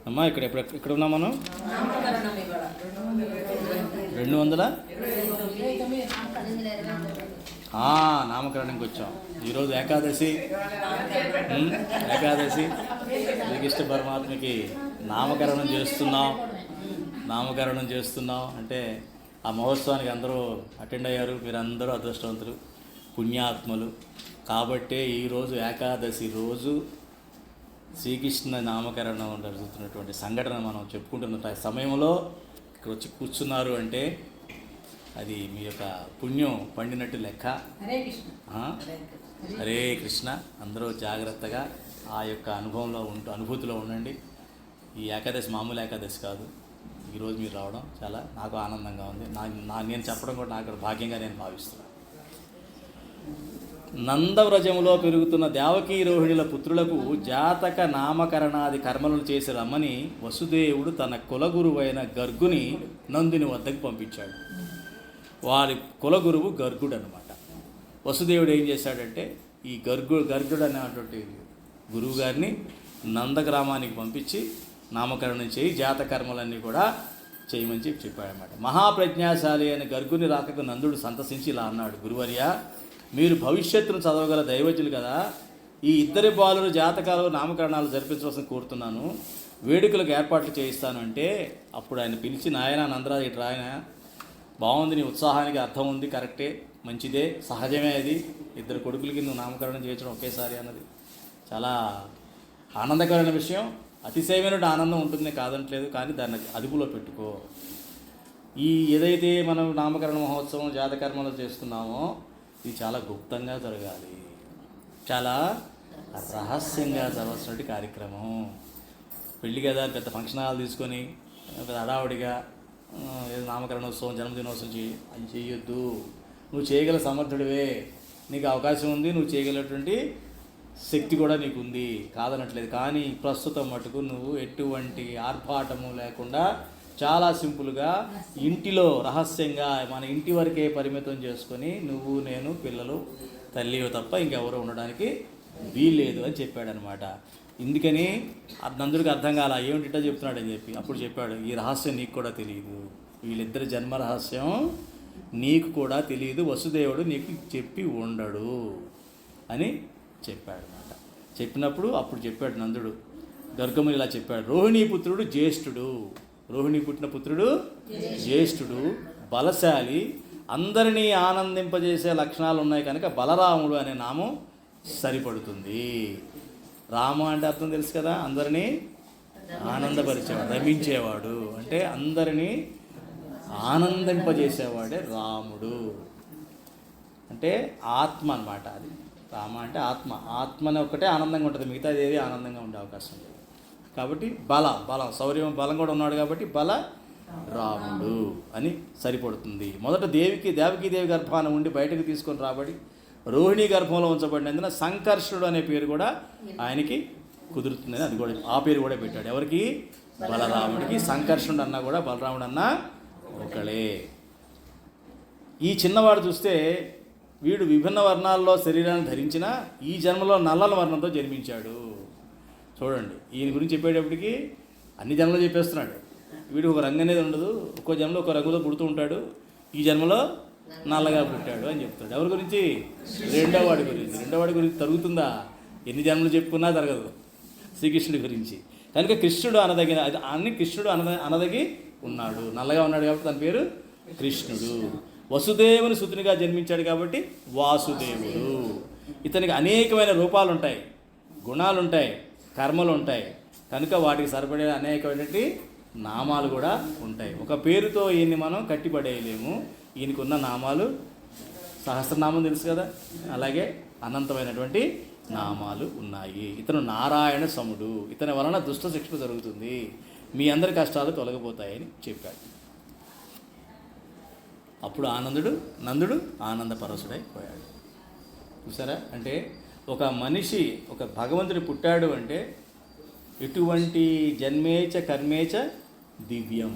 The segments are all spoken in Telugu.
అమ్మా ఇక్కడ ఉన్నాం మనం 200 నామకరణంకి వచ్చాం. ఈరోజు ఏకాదశి శ్రీకృష్ణ పరమాత్మకి నామకరణం చేస్తున్నాం అంటే ఆ మహోత్సవానికి అందరూ అటెండ్ అయ్యారు. మీరందరూ అదృష్టవంతులు, పుణ్యాత్ములు. కాబట్టే ఈరోజు ఏకాదశి రోజు శ్రీకృష్ణ నామకరణం జరుగుతున్నటువంటి సంఘటన మనం చెప్పుకుంటున్న సమయంలో ఇక్కడ వచ్చి కూర్చున్నారు అంటే అది మీ యొక్క పుణ్యం పండినట్టు లెక్క. హరే కృష్ణ. అందరూ జాగ్రత్తగా ఆ యొక్క అనుభూతిలో ఉండండి. ఈ ఏకాదశి మామూలు ఏకాదశి కాదు. ఈరోజు మీరు రావడం చాలా నాకు ఆనందంగా ఉంది. నేను చెప్పడం కూడా నాకు భాగ్యంగా నేను భావిస్తున్నాను. నందవ్రజములో పెరుగుతున్న దేవకీ రోహిణుల పుత్రులకు జాతక నామకరణాది కర్మలను చేసి రమ్మని వసుదేవుడు తన కులగురువైన గర్గుని నందుని వద్దకు పంపించాడు. వారి కులగురువు గర్గుడు అనమాట. వసుదేవుడు ఏం చేశాడంటే ఈ గర్గుడు అనేటువంటి గురువు గారిని నందగ్రామానికి పంపించి నామకరణం చేయి, జాతకర్మలన్నీ కూడా చేయమని చెప్పాడనమాట. మహాప్రజ్ఞాశాలి అయిన గర్గుని రాకకు నందుడు సంతసించి ఇలా అన్నాడు, గురువర్య, మీరు భవిష్యత్తును చదవగల దైవజ్ఞులు కదా. ఈ ఇద్దరి బాలురు జాతకాలు నామకరణాలు జరిపించవలసిన కోరుతున్నాను. వేడుకలకు ఏర్పాట్లు చేయిస్తాను అంటే అప్పుడు ఆయన పిలిచి, నాయన నందరాజు ఇటు రాయన, బాగుంది, నీ ఉత్సాహానికి అర్థం ఉంది, కరెక్టే, మంచిదే, సహజమే. అది ఇద్దరు కొడుకులకి నువ్వు నామకరణం చేయించడం ఒకేసారి అన్నది చాలా ఆనందకరమైన విషయం. అతిశయమైన ఆనందం ఉంటుంది, కాదంటలేదు, కానీ దాన్ని అదుపులో పెట్టుకో. ఏదైతే మనం నామకరణ మహోత్సవం జాతకర్మలు చేస్తున్నామో ఇది చాలా గుప్తంగా జరగాలి, చాలా రహస్యంగా జరగాల్సినటువంటి కార్యక్రమం. పెళ్ళి కదా పెద్ద ఫంక్షన్ హాల్ తీసుకొని పెద్ద హడావుడిగా నామకరణోత్సవం జన్మదినోత్సవం అది చేయొద్దు. నువ్వు చేయగల సమర్థుడివే, నీకు అవకాశం ఉంది, నువ్వు చేయగలిగినటువంటి శక్తి కూడా నీకు ఉంది, కాదనట్లేదు. కానీ ప్రస్తుతం మటుకు నువ్వు ఎటువంటి ఆర్భాటము లేకుండా చాలా సింపుల్గా ఇంటిలో రహస్యంగా మన ఇంటి వరకే పరిమితం చేసుకొని నువ్వు, నేను, పిల్లలు, తల్లి తప్ప ఇంకెవరో ఉండడానికి వీల్లేదు అని చెప్పాడనమాట. ఇందుకని నందుడికి అర్థం కాల, ఏమిటిటో చెప్తున్నాడని చెప్పి అప్పుడు చెప్పాడు, ఈ రహస్యం నీకు కూడా తెలియదు, వీళ్ళిద్దరి జన్మ రహస్యం నీకు కూడా తెలియదు, వసుదేవుడు నీకు చెప్పి ఉండడు అని చెప్పాడనమాట. చెప్పినప్పుడు అప్పుడు చెప్పాడు నందుడు, గర్గముని ఇలా చెప్పాడు, రోహిణీ పుట్టిన పుత్రుడు జ్యేష్ఠుడు, బలశాలి, అందరినీ ఆనందింపజేసే లక్షణాలు ఉన్నాయి కనుక బలరాముడు అనే నామం సరిపడుతుంది. రామ అంటే అర్థం తెలుసు కదా, అందరినీ ఆనందపరిచేవాడు, రమించేవాడు, అంటే అందరినీ ఆనందింపజేసేవాడే రాముడు. అంటే ఆత్మ అన్నమాట. అది రామ అంటే ఆత్మని ఒక్కటే ఆనందంగా ఉంటుంది, మిగతాది ఏది ఆనందంగా ఉండే అవకాశం లేదు. కాబట్టి శౌర్యం బలం కూడా ఉన్నాడు కాబట్టి బల రాముడు అని సరిపడుతుంది. మొదట దేవకీదేవి గర్భాన ఉండి బయటకు తీసుకొని రాబడి రోహిణీ గర్భంలో ఉంచబడినందున సంకర్షణుడు అనే పేరు కూడా ఆయనకి కుదురుతుందని అది కూడా ఆ పేరు కూడా పెట్టాడు. ఎవరికి? బలరాముడికి. సంకర్షణుడు అన్నా కూడా బలరాముడు అన్నా ఒకళ్ళే. ఈ చిన్నవాడు చూస్తే వీడు విభిన్న వర్ణాల్లో శరీరాన్ని ధరించిన ఈ జన్మలో నల్లల వర్ణంతో జన్మించాడు. చూడండి, ఈయన గురించి చెప్పేటప్పటికి అన్ని జన్మలో చెప్పేస్తున్నాడు. వీడు ఒక రంగు అనేది ఉండదు, ఒక్కో జన్మలో ఒక రంగులో పుడుతూ ఉంటాడు, ఈ జన్మలో నల్లగా పుట్టాడు అని చెప్తాడు. ఎవరి గురించి? రెండో వాడి గురించి తరుగుతుందా? ఎన్ని జన్మలు చెప్పుకున్నా జరగదు శ్రీకృష్ణుడి గురించి. కనుక కృష్ణుడు అనదగి ఉన్నాడు, నల్లగా ఉన్నాడు కాబట్టి తన పేరు కృష్ణుడు. వసుదేవుని సుతునిగా జన్మించాడు కాబట్టి వాసుదేవుడు. ఇతనికి అనేకమైన రూపాలు ఉంటాయి, గుణాలు ఉంటాయి, కర్మలు ఉంటాయి, కనుక వాటికి సరిపడే అనేకమైనటువంటి నామాలు కూడా ఉంటాయి. ఒక పేరుతో ఈయన్ని మనం కట్టిపడేయలేము. ఈయనకు ఉన్న నామాలు సహస్రనామం తెలుసు కదా, అలాగే అనంతమైనటువంటి నామాలు ఉన్నాయి. ఇతను నారాయణ సముడు, ఇతని వలన దుష్ట శిక్షణ జరుగుతుంది, మీ అందరి కష్టాలు తొలగిపోతాయని చెప్పాడు. అప్పుడు నందుడు ఆనందపరసుడైపోయాడు. చూసారా? అంటే ఒక మనిషి, ఒక భగవంతుడు పుట్టాడు అంటే ఎటువంటి జన్మేచ కర్మేచ దివ్యం.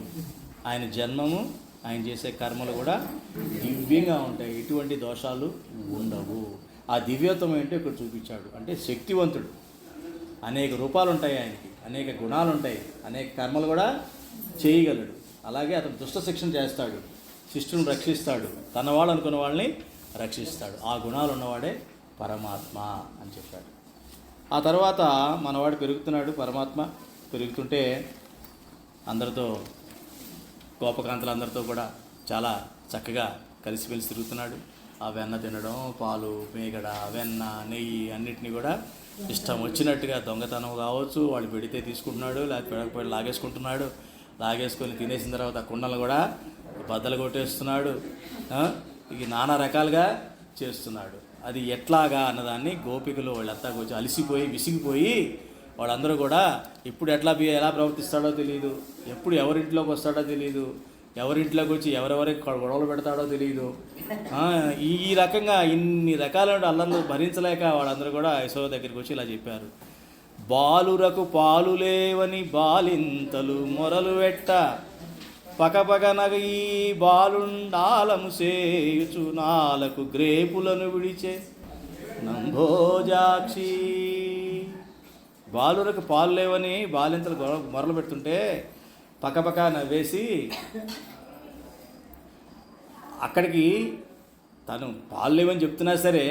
ఆయన జన్మము, ఆయన చేసే కర్మలు కూడా దివ్యంగా ఉంటాయి, ఎటువంటి దోషాలు ఉండవు. ఆ దివ్యత్వం ఏంటో ఇక్కడ చూపించాడు. అంటే శక్తివంతుడు, అనేక రూపాలు ఉంటాయి ఆయనకి, అనేక గుణాలు ఉంటాయి, అనేక కర్మలు కూడా చేయగలడు. అలాగే అతను దుష్ట శిక్షణ చేస్తాడు, శిష్టుని రక్షిస్తాడు, తన వాళ్ళు అనుకున్న వాళ్ళని రక్షిస్తాడు. ఆ గుణాలు ఉన్నవాడే పరమాత్మ అని చెప్పాడు. ఆ తర్వాత మనవాడు పెరుగుతున్నాడు, పరమాత్మ పెరుగుతుంటే అందరితో గోపకాంతలందరితో కూడా చాలా చక్కగా కలిసిమెలిసి తిరుగుతున్నాడు. ఆ వెన్న తినడం, పాలు, మేగడ, వెన్న, నెయ్యి అన్నిటినీ కూడా ఇష్టం వచ్చినట్టుగా దొంగతనం కావచ్చు, వాళ్ళు పెడితే తీసుకుంటున్నాడు, లేకపోతే పెడకపోయి లాగేసుకుంటున్నాడు. లాగేసుకొని తినేసిన తర్వాత కుండలు కూడా బద్దలు కొట్టేస్తున్నాడు. ఇక నానా రకాలుగా చేస్తున్నాడు. అది ఎట్లాగా అన్నదాన్ని గోపికలు వాళ్ళంతా కొంచెం అలసిపోయి విసిగిపోయి వాళ్ళందరూ కూడా ఇప్పుడు ఎలా ప్రవర్తిస్తాడో తెలియదు, ఎప్పుడు ఎవరింట్లోకి వస్తాడో తెలియదు, ఎవరింట్లోకి వచ్చి ఎవరెవరికి గొడవలు పెడతాడో తెలియదు. ఈ రకంగా ఇన్ని రకాలైన అల్లర్లు భరించలేక వాళ్ళందరూ కూడా యశోద దగ్గరికి వచ్చి ఇలా చెప్పారు. బాలురకు పాలు లేవని బాలింతలు మొరలు పెట్ట పకపకనగ ఈ బాలుండాలము సేయుచు నాలకు గ్రేపులను విడిచే నంభోజాక్షి. బాలురకు పాలు లేవని బాలింతలు మొరలు పెడుతుంటే పక్కపక్క నవ్వేసి అక్కడికి తను పాలు లేవని చెప్తున్నా సరే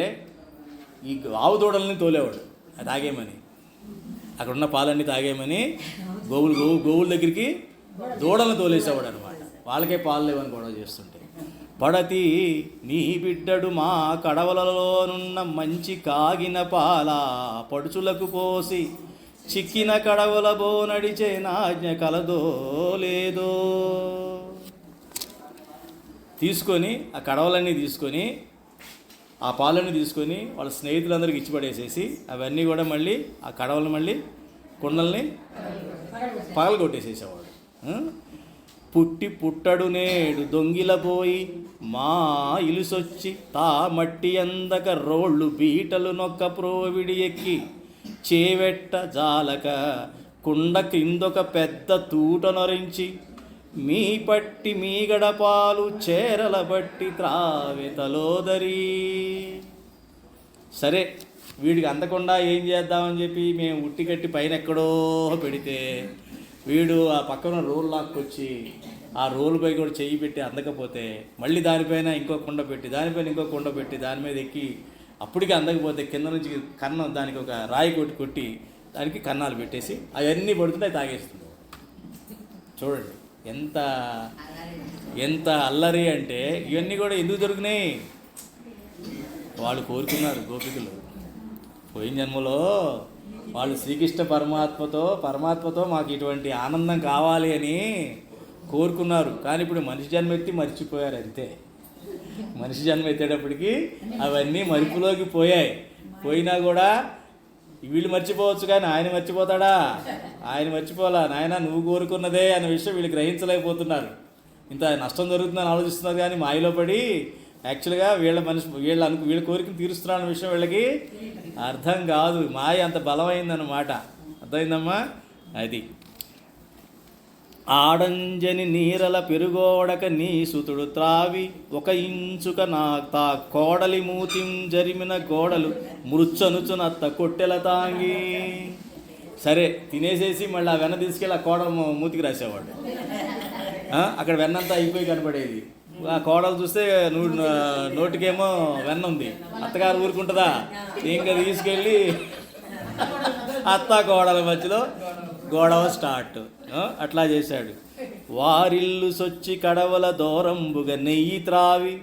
ఈ ఆవు దూడల్ని తోలేవాడు తాగేమని, అక్కడున్న పాలన్నీ తాగేమని గోవుల దగ్గరికి దూడలను తోలేసేవాడు అనమాట. వాళ్ళకే పాలు లేవని గొడవ చేస్తుంటే, పడతి నీ బిడ్డడు మా కడవలలోనున్న మంచి కాగిన పాల పడుచులకు పోసి చిక్కిన కడవల బో నడిచే నాజ్ఞ కలదో లేదో. తీసుకొని ఆ కడవలన్నీ తీసుకొని ఆ పాలన్నీ తీసుకొని వాళ్ళ స్నేహితులందరికీ ఇచ్చిపడేసేసి అవన్నీ కూడా మళ్ళీ ఆ కడవలు మళ్ళీ కుండల్ని పగలగొట్టేసేసేవాడు. పుట్టి పుట్టడు నేడు దొంగిలపోయి మా ఇలుసొచ్చి తా మట్టి అందక రోళ్ళు బీటలు నొక్క ప్రోవిడి ఎక్కి చేవెట్ట జాలక కుండ క్రిందొక పెద్ద తూట నొరించి మీ పట్టి మీ గడపాలు చేరల బట్టి త్రావెతలోదరి. సరే వీడికి అందకుండా ఏం చేద్దామని చెప్పి మేము ఉట్టి కట్టి పైన ఎక్కడో పెడితే వీడు ఆ పక్కన రోల్ లాక్కొచ్చి ఆ రోలుపై కూడా చెయ్యి పెట్టి అందకపోతే మళ్ళీ దానిపైన ఇంకో కుండ పెట్టి దానిపైన ఇంకో కుండ పెట్టి దాని మీద ఎక్కి అప్పటికి అందకపోతే కింద నుంచి కన్నం దానికి ఒక రాయి కొట్టి దానికి కన్నాలు పెట్టేసి అవన్నీ పడుతుంటే తాగేస్తుంది. చూడండి ఎంత అల్లరి అంటే. ఇవన్నీ కూడా ఎందుకు దొరికినాయి? వాళ్ళు కోరుకున్నారు గోపికలు. పోయిన జన్మలో వాళ్ళు శ్రీకృష్ణ పరమాత్మతో మాకు ఇటువంటి ఆనందం కావాలి అని కోరుకున్నారు. కానీ ఇప్పుడు మనిషి జన్మ ఎత్తి మర్చిపోయారు అంతే. మనిషి జన్మ ఎత్తేటప్పటికి అవన్నీ మరుపులోకి పోయినా కూడా వీళ్ళు మర్చిపోవచ్చు కానీ ఆయన మర్చిపోతాడా? ఆయన మర్చిపోలా. నాయన నువ్వు కోరుకున్నదే అనే విషయం వీళ్ళు గ్రహించలేకపోతున్నారు. ఇంత నష్టం జరుగుతుందని ఆలోచిస్తున్నారు కానీ మాయలో పడి యాక్చువల్గా వీళ్ళ కోరికను తీరుస్తున్నారన్న విషయం వీళ్ళకి అర్థం కాదు. మాయ అంత బలమైందన్నమాట. అర్థమైందమ్మా? అది ఆడంజని నీరల పెరుగోడక నీ సుతుడు త్రావి ఒక ఇంచుక నా తా కోడలి మూతిం జరిమిన గోడలు మృచ్చనుచునత్త కొట్టెల తాంగి. సరే తినేసేసి మళ్ళీ ఆ వెన్న తీసుకెళ్ళి ఆ కోడలు మూతికి రాసేవాడు. అక్కడ వెన్నంతా అయిపోయి కనపడేది. ఆ కోడలు చూస్తే నోటికేమో వెన్న ఉంది, అత్తగారు ఊరుకుంటుందా? ఇంకా తీసుకెళ్ళి అత్త కోడల మధ్యలో గొడవ స్టార్ట్. అట్లా చేశాడు. వారిల్లు సొచ్చి కడవల దూరంబుగా నెయ్యి త్రావి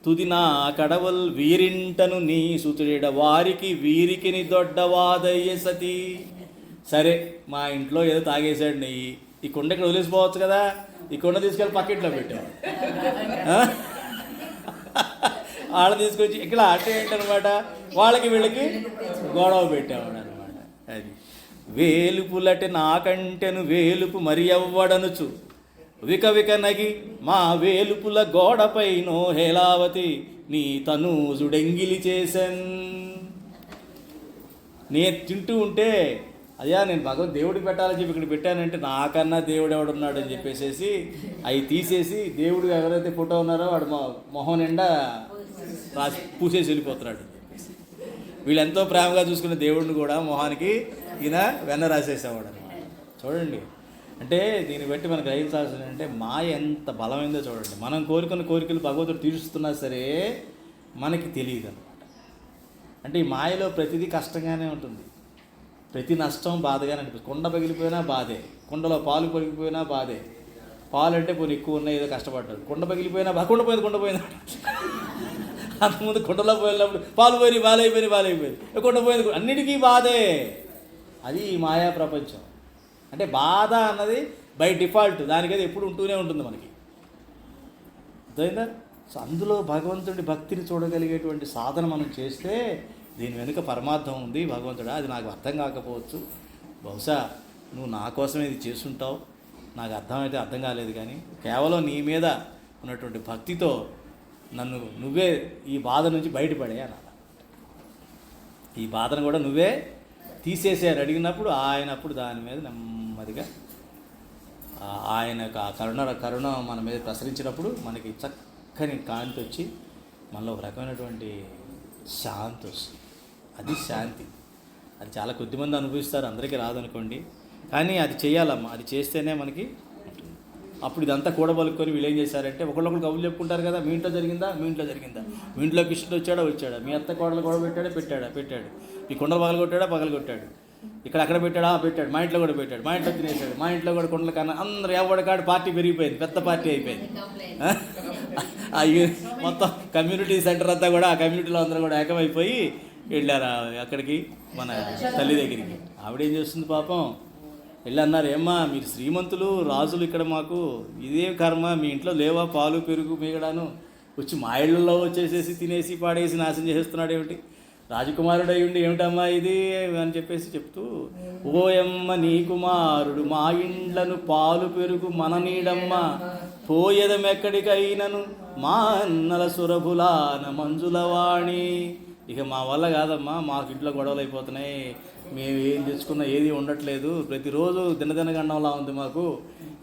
తుది నా కడవల్ వీరింటను నీ సుతుడిడ వారికి వీరికిని దొడ్డవాదయ్య సతీ. సరే మా ఇంట్లో ఏదో తాగేశాడు నెయ్యి, ఈ కుండ ఇక్కడ వదిలేసిపోవచ్చు కదా, ఈ కుండ తీసుకెళ్ళి పక్కెట్లో పెట్టాడు. వాళ్ళ తీసుకొచ్చి ఇక్కడ అంటే ఏంటనమాట, వాళ్ళకి వీళ్ళకి గొడవ పెట్టేవాడు అనమాట. అది వేలుపులటి నాకంటెను వేలుపు మరి ఎవ్వడనుచు విక నగి మా వేలుపుల గోడపైనో హేలావతి నీ తనూజుడెంగిలి చేసెన్. నేను తింటూ ఉంటే అయ్యా నేను దేవుడికి పెట్టాలని చెప్పి ఇక్కడ పెట్టానంటే నాకన్నా దేవుడు ఎవడున్నాడు అని చెప్పేసి అవి తీసేసి దేవుడు ఎవరైతే ఫోటో ఉన్నారో వాడు మొహం నిండా రాసి పూసేసి వెళ్ళిపోతున్నాడు. వీళ్ళు ఎంతో ప్రేమగా చూసుకున్న దేవుడిని కూడా మొహానికి ఈయన వెన్న రాసేసేవాడు అనమాట. చూడండి. అంటే దీన్ని బట్టి మనకు గ్రహించాల్సింది అంటే మాయ ఎంత బలమైందో చూడండి. మనం కోరుకున్న కోరికలు భగవంతుడు తీరుస్తున్నా సరే మనకి తెలియదు అనమాట. అంటే ఈ మాయలో ప్రతిదీ కష్టంగానే ఉంటుంది, ప్రతి నష్టం బాధగానే అనిపిస్తుంది. కుండ పగిలిపోయినా బాధే, కుండలో పాలు పగిలిపోయినా బాధే. పాలు అంటే పోనీ ఎక్కువ ఉన్నాయి ఏదో కష్టపడ్డాడు, కుండ పగిలిపోయినా కుండ పోయింది అంతకుముందు కుండలో పోయినప్పుడు పాలు పోయి బాలైపోయింది కుండ పోయింది, అన్నిటికీ బాధే. అది ఈ మాయా ప్రపంచం. అంటే బాధ అన్నది బై డిఫాల్ట్ దానికైతే ఎప్పుడు ఉంటూనే ఉంటుంది మనకి, అర్థమైందా? సో అందులో భగవంతుడి భక్తిని చూడగలిగేటువంటి సాధన మనం చేస్తే దీని వెనుక పరమార్థం ఉంది. భగవంతుడా, అది నాకు అర్థం కాకపోవచ్చు, బహుశా నువ్వు నా కోసమే ఇది చేస్తుంటావు, నాకు అర్థమైతే అర్థం కాలేదు, కానీ కేవలం నీ మీద ఉన్నటువంటి భక్తితో నన్ను నువ్వే ఈ బాధ నుంచి బయటపడే అనాలి. ఈ బాధను కూడా నువ్వే తీసేసేయాలి అడిగినప్పుడు ఆయన అప్పుడు దాని మీద నెమ్మదిగా ఆయన కరుణ మన మీద ప్రసరించినప్పుడు మనకి చక్కని కాంతి వచ్చి మనలో ఒక రకమైనటువంటి శాంతి వస్తుంది. అది శాంతి. అది చాలా కొద్దిమంది అనుభవిస్తారు, అందరికీ రాదనుకోండి, కానీ అది చేయాలమ్మా. అది చేస్తేనే మనకి ఉంటుంది. అప్పుడు ఇదంతా కూడబలుకొని వీళ్ళు ఏం చేశారంటే ఒకళ్ళొకళ్ళు కబుర్లు చెప్పుకుంటారు కదా, మీ ఇంట్లో జరిగిందా, మీ ఇంట్లో కృష్ణుడు వచ్చాడా, మీ అత్త కోడలు గొడవ పెట్టాడు, మీ కుండలు పగలగొట్టాడు, ఇక్కడ అక్కడ పెట్టాడు, మా ఇంట్లో కూడా పెట్టాడు, మా ఇంట్లో తినేశాడు, మా ఇంట్లో కూడా కుండల కన్నా అందరూ ఎవరికాడు పార్టీ పెరిగిపోయింది, పెద్ద పార్టీ అయిపోయింది. మొత్తం కమ్యూనిటీ సెంటర్ అంతా కూడా ఆ కమ్యూనిటీలో అందరూ కూడా ఏకమైపోయి వెళ్ళారు అక్కడికి, మన తల్లి దగ్గరికి. ఆవిడేం చేస్తుంది పాపం, వెళ్ళి అన్నారు, ఏమ్మా మీరు శ్రీమంతులు రాజులు, ఇక్కడ మాకు ఇదే కర్మ, మీ ఇంట్లో లేవా పాలు పెరుగు మీగడాను, వచ్చి మా ఇళ్ళల్లో వచ్చేసేసి తినేసి పాడేసి నాశనం చేసేస్తున్నాడు ఏమిటి, రాజకుమారుడు అయి ఉండి ఏమిటమ్మా ఇది అని చెప్పేసి చెప్తూ, ఓయమ్మ నీ కుమారుడు మా ఇండ్లను పాలు పెరుగు మన నీడమ్మ, పోయేదమెక్కడికైనను మా అన్నల సురభులాన మంజులవాణి. ఇక మా వల్ల కాదమ్మా, మాకు ఇంట్లో గొడవలు అయిపోతున్నాయి, మేము ఏం తెచ్చుకున్నా ఏది ఉండట్లేదు, ప్రతిరోజు దినదినగండంలా ఉంది మాకు,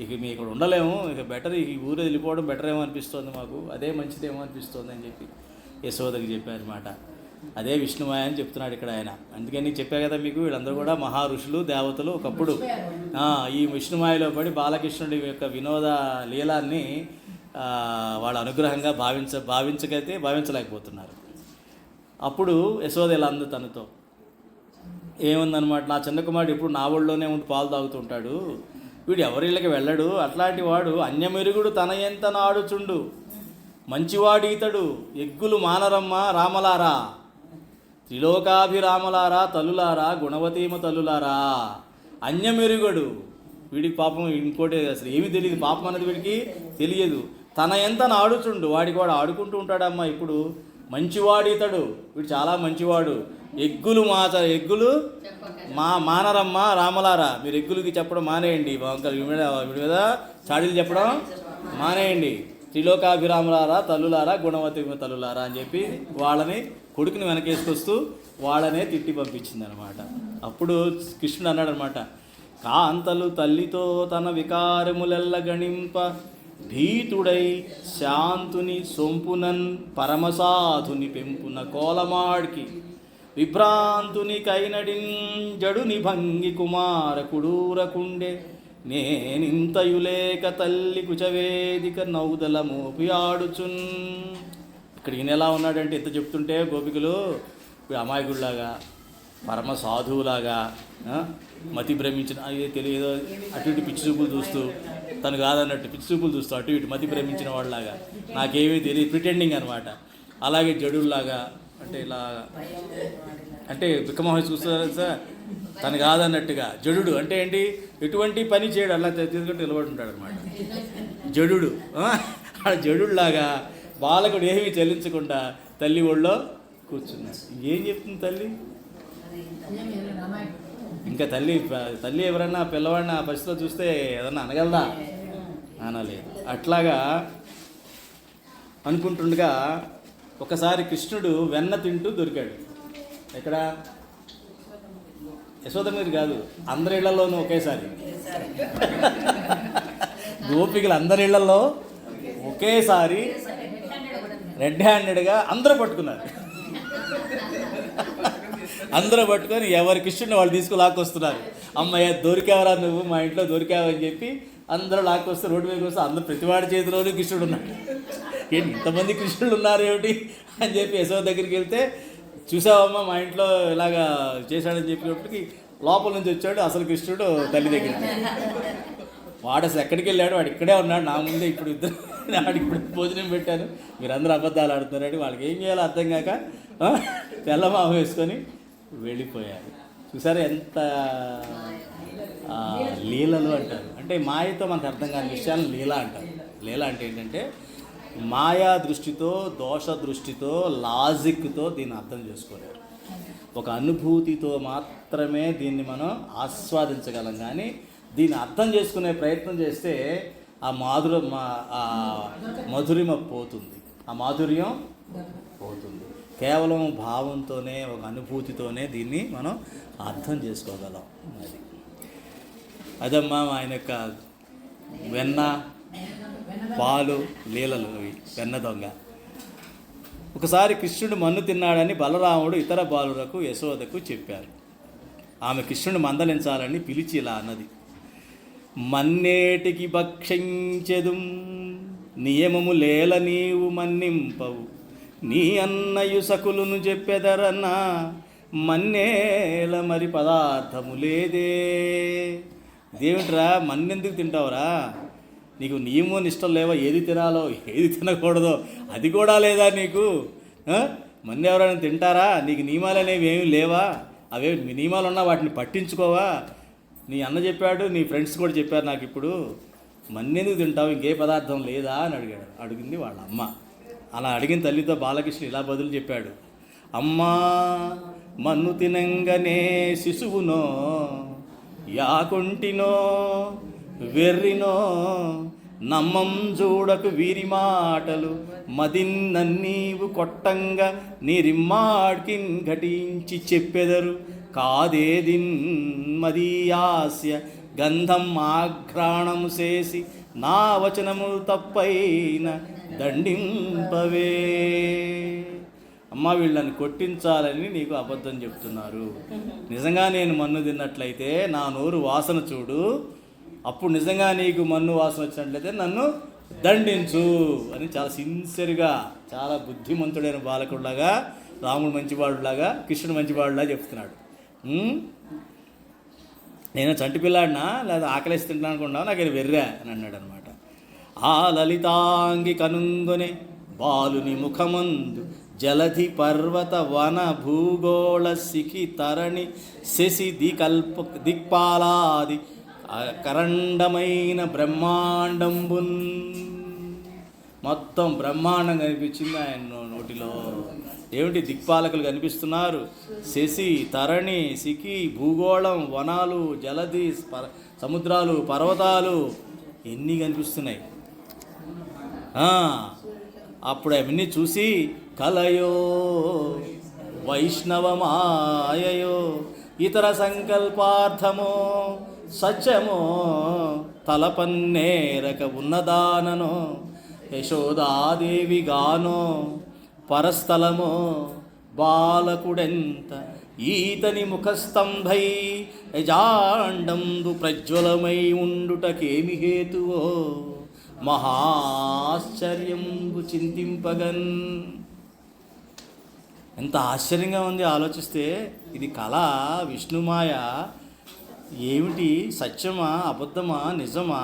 ఇక మీ ఇక్కడ ఉండలేము, ఇక బెటర్ ఈ ఊరు వెళ్ళిపోవడం బెటర్ ఏమో అనిపిస్తుంది మాకు, అదే మంచిదేమో అనిపిస్తుంది అని చెప్పి యశోదకి చెప్పారన్నమాట. అదే విష్ణుమాయ అని చెప్తున్నాడు ఇక్కడ ఆయన. అందుకని చెప్పా కదా మీకు, వీళ్ళందరూ కూడా మహా ఋషులు దేవతలు. ఒకప్పుడు ఈ విష్ణుమాయలో పడి బాలకృష్ణుడి యొక్క వినోద లీలాన్ని వాళ్ళ అనుగ్రహంగా భావించలేకపోతున్నారు. అప్పుడు యశోద ఇలా అంది తనతో, ఏముందనమాట, నా చిన్న కుమారుడు ఎప్పుడు నా ఒళ్ళోనే ఉండి పాలు తాగుతుంటాడు, వీడు ఎవరిళ్ళకి వెళ్ళడు, అట్లాంటి వాడు అన్యమెరుగుడు తన ఎంత నాడుచుండు, మంచివాడు ఈతడు ఎగ్గులు మానరమ్మ రామలారా, త్రిలోకాభిరామలారా తల్లులారా, గుణవతీమ తల్లులారా. అన్యమెరుగడు, వీడికి పాపం ఇంకోటి అసలు ఏమీ తెలియదు, పాపం అనేది వీడికి తెలియదు. తన ఎంత ఆడుచుండు, వాడికి వాడు ఆడుకుంటూ ఉంటాడమ్మా. ఇప్పుడు మంచివాడు ఇతడు, వీడు చాలా మంచివాడు. ఎగ్గులు మానరమ్మ రామలారా, మీరు ఎగ్గులకి చెప్పడం మానేయండి, వీడి మీద చాడీలు చెప్పడం మానేయండి. త్రిలోకాభిరాములారా తల్లులారా, గుణవతి తల్లులారా అని చెప్పి వాళ్ళని కొడుకుని వెనకేసుకొస్తూ వాళ్ళనే తిట్టి పంపించింది అనమాట. అప్పుడు కృష్ణుడు అన్నాడు అనమాట, కాంతలు తల్లితో తన వికారములెల్ల గణింప, భీతుడై శాంతుని సొంపునన్ పరమసాధుని పెంపున కోలమాడికి, విభ్రాంతుని కైనడిన్ జడుని భంగి కుమారకుడూరకుండే, నేనింతయులేక తల్లి కుచవేదిక నౌదల మోపి ఆడుచున్. ఇక్కడ ఈయన ఎలా ఉన్నాడంటే, ఇంత చెప్తుంటే గోపికలు అమాయకుడిలాగా పరమ సాధువులాగా మతి భ్రమించిన తెలియదో అటు ఇటు పిచ్చి చూపులు చూస్తూ, తను కాదన్నట్టు పిచ్చి చూపులు చూస్తూ అటు ఇటు మతి భ్రమించిన వాళ్ళలాగా, నాకేమీ తెలియదు ప్రిటెండింగ్ అనమాట. అలాగే జడుల్లాగా, అంటే ఇలా అంటే బిక్కమహేష్ చూస్తారు సార్, తను కాదన్నట్టుగా జడుడు అంటే ఏంటి, ఎటువంటి పని చేయడు, అలా తీసుకుంటూ నిలబడి ఉంటాడు అనమాట జడుడు. జడులాగా బాలకుడు ఏమీ చెల్లించకుండా తల్లి ఒళ్ళో కూర్చున్నాడు. ఏం చెప్తుంది తల్లి? ఇంకా తల్లి ఎవరన్నా పిల్లవాడిని ఆ పరిస్థితిలో చూస్తే ఏదన్నా అనగలదా? అనలేదు. అట్లాగా అనుకుంటుండగా ఒకసారి కృష్ణుడు వెన్న తింటూ దొరికాడు. ఎక్కడ? యశోద మీద కాదు, అందరి ఇళ్లలోనూ ఒకేసారి. గోపికలు అందరి ఇళ్లలో ఒకేసారి రెడ్ హ్యాండెడ్గా అందరూ పట్టుకున్నారు. అందరూ పట్టుకొని ఎవరి కృష్ణుడిని వాళ్ళు తీసుకు లాక్కొస్తున్నారు. అమ్మయ్య దొరికావరా నువ్వు, మా ఇంట్లో దొరికావని చెప్పి అందరూ లాక్కొస్తే రోడ్డు మీదకి వస్తే అందరూ ప్రతివాడి చేతిలోనూ కృష్ణుడు ఉన్నాడు. ఏంటి ఇంతమంది కృష్ణుడు ఉన్నారు ఏమిటి అని చెప్పి యశోద దగ్గరికి వెళ్తే, చూసావమ్మా మా ఇంట్లో ఇలాగా చేశాడని చెప్పినప్పటికి లోపల నుంచి వచ్చాడు అసలు కృష్ణుడు తల్లి దగ్గరికి. వాడు అసలు ఎక్కడికి వెళ్ళాడు, వాడు ఇక్కడే ఉన్నాడు నా ముందే. ఇప్పుడు ఇద్దరు వాడికి ఇప్పుడు భోజనం పెట్టాను, మీరందరూ అబద్ధాలు ఆడుతున్నారని వాళ్ళకి ఏం చేయాలో అర్థం కాక తెల్లమావ వేసుకొని వెళ్ళిపోయారు. చూసారా ఎంత లీలలు అంటారు. అంటే మాయతో మనకు అర్థం కాని విషయాలను లీల అంటారు. లీల అంటే ఏంటంటే మాయా దృష్టితో, దోష దృష్టితో, లాజిక్తో దీన్ని అర్థం చేసుకోలేరు. ఒక అనుభూతితో మాత్రమే దీన్ని మనం ఆస్వాదించగలం. కానీ దీన్ని అర్థం చేసుకునే ప్రయత్నం చేస్తే ఆ మధురిమ పోతుంది, ఆ మాధుర్యం పోతుంది. కేవలం భావంతోనే, ఒక అనుభూతితోనే దీన్ని మనం అర్థం చేసుకోగలం. అదమ్మా ఆయన యొక్క వెన్న పాలు లీలలు, వెన్న దొంగ. ఒకసారి కృష్ణుడు మన్ను తిన్నాడని బలరాముడు ఇతర బాలులకు యశోదకు చెప్పారు. ఆమె కృష్ణుడు మందలించాలని పిలిచి ఇలా అన్నది, మన్నేటికి భక్షించెదు నియమము లేల నీవు మన్నింపవు, నీ అన్నయు సకులును చెప్పెదరన్నా మన్నేల మరి పదార్థము లేదే. ఇదేమిట్రా మన్నెందుకు తింటావురా, నీకు నియమం నిష్టం లేవా, ఏది తినాలో ఏది తినకూడదో అది కూడా లేదా నీకు? మన్ని ఎవరైనా తింటారా? నీకు నియమాలు అనేవి ఏమి లేవా? అవే నియమాలు ఉన్నా వాటిని పట్టించుకోవా? నీ అన్న చెప్పాడు, నీ ఫ్రెండ్స్ కూడా చెప్పారు నాకు, ఇప్పుడు మన్నెందుకు తింటావు, ఇంకే పదార్థం లేదా అని అడిగింది వాళ్ళ అమ్మ. అలా అడిగిన తల్లితో బాలకృష్ణ ఇలా బదులు చెప్పాడు, అమ్మా మన్ను తినంగనే శిశువునో యాకుంటినో వెర్రినో నమ్మం చూడకు వీరి మాటలు మదిన్నీవు కొట్టంగా నీరిమ్మాడికి ఘటించి చెప్పెదరు కాదేదిన్ మదీయాస్య గంధం ఆఘ్రాణము చేసి నా వచనము తప్పైన దండింపవే. అమ్మ వీళ్ళని కొట్టించాలని నీకు అబద్ధం చెప్తున్నారు. నిజంగా నేను మన్ను తిన్నట్లయితే నా నోరు వాసన చూడు, అప్పుడు నిజంగా నీకు మన్ను వాసన వచ్చినట్లయితే నన్ను దండించు అని చాలా సిన్సియర్గా, చాలా బుద్ధిమంతుడైన బాలకుడిలాగా, రాముడు మంచివాడులాగా, కృష్ణుడు మంచివాడులాగా చెప్తున్నాడు. నేను చంటి పిల్లాడినా లేదా ఆకలిసి తింటాను అనుకున్నావు, నాకు ఇది వెర్రా అని అన్నాడు అనమాట. ఆ లలితాంగి కనుంగొనే బాలుని ముఖమందు జలధి పర్వత వన భూగోళ శిఖి తరణి శశి దిక్పాలాది కరండమైన బ్రహ్మాండంబున్. మొత్తం బ్రహ్మాండం కనిపించింది ఆయన నోటిలో. ఏమిటి దిక్పాలకులు కనిపిస్తున్నారు, శశి తరణి శిఖి భూగోళం వనాలు జలధి సముద్రాలు పర్వతాలు ఎన్ని కనిపిస్తున్నాయి. అప్పుడు అవన్నీ చూసి కలయో వైష్ణవమాయయో ఇతర సంకల్పార్థమో సత్యమో తలపన్నేరక ఉన్నదాననో యశోదాదేవిగానో పరస్థలమో బాలకుడెంత ఈతని ముఖస్తంభై యజాండంబు ప్రజ్వలమై ఉండుటకేమి హేతువో మహాశ్చర్యంబు చింతింపగన్. ఎంత ఆశ్చర్యంగా ఉంది ఆలోచిస్తే. ఇది కళ, విష్ణుమాయ, ఏమిటి సత్యమా అబద్ధమా నిజమా?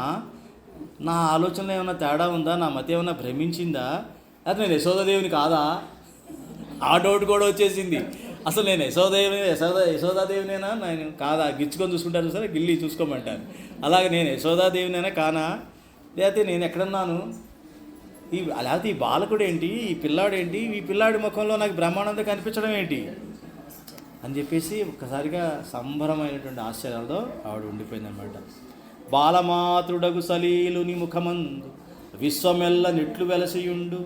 నా ఆలోచనలో ఏమైనా తేడా ఉందా? నా మతి ఏమైనా భ్రమించిందా? అది నేను యశోదాదేవిని కాదా? ఆ డౌట్ కూడా వచ్చేసింది. అసలు నేను యశోదాదేవినేనా నేను కాదా? గిచ్చుకొని చూసుకుంటాను సరే, గిల్లి చూసుకోమంటాను. అలాగే నేను యశోదాదేవినేనా కానా? లేకపోతే నేను ఎక్కడున్నాను? లేకపోతే ఈ బాలకుడు ఏంటి, ఈ పిల్లాడేంటి, ఈ పిల్లాడి ముఖంలో నాకు బ్రహ్మానందం కనిపించడం ఏంటి అని చెప్పేసి ఒక్కసారిగా సంబరమైనటువంటి ఆశ్చర్యాలతో ఆవిడ ఉండిపోయిందనమాట. బాలమాతృడగు సలీలుని ముఖమందు విశ్వమెల్ల నిట్లు వెలసియుండు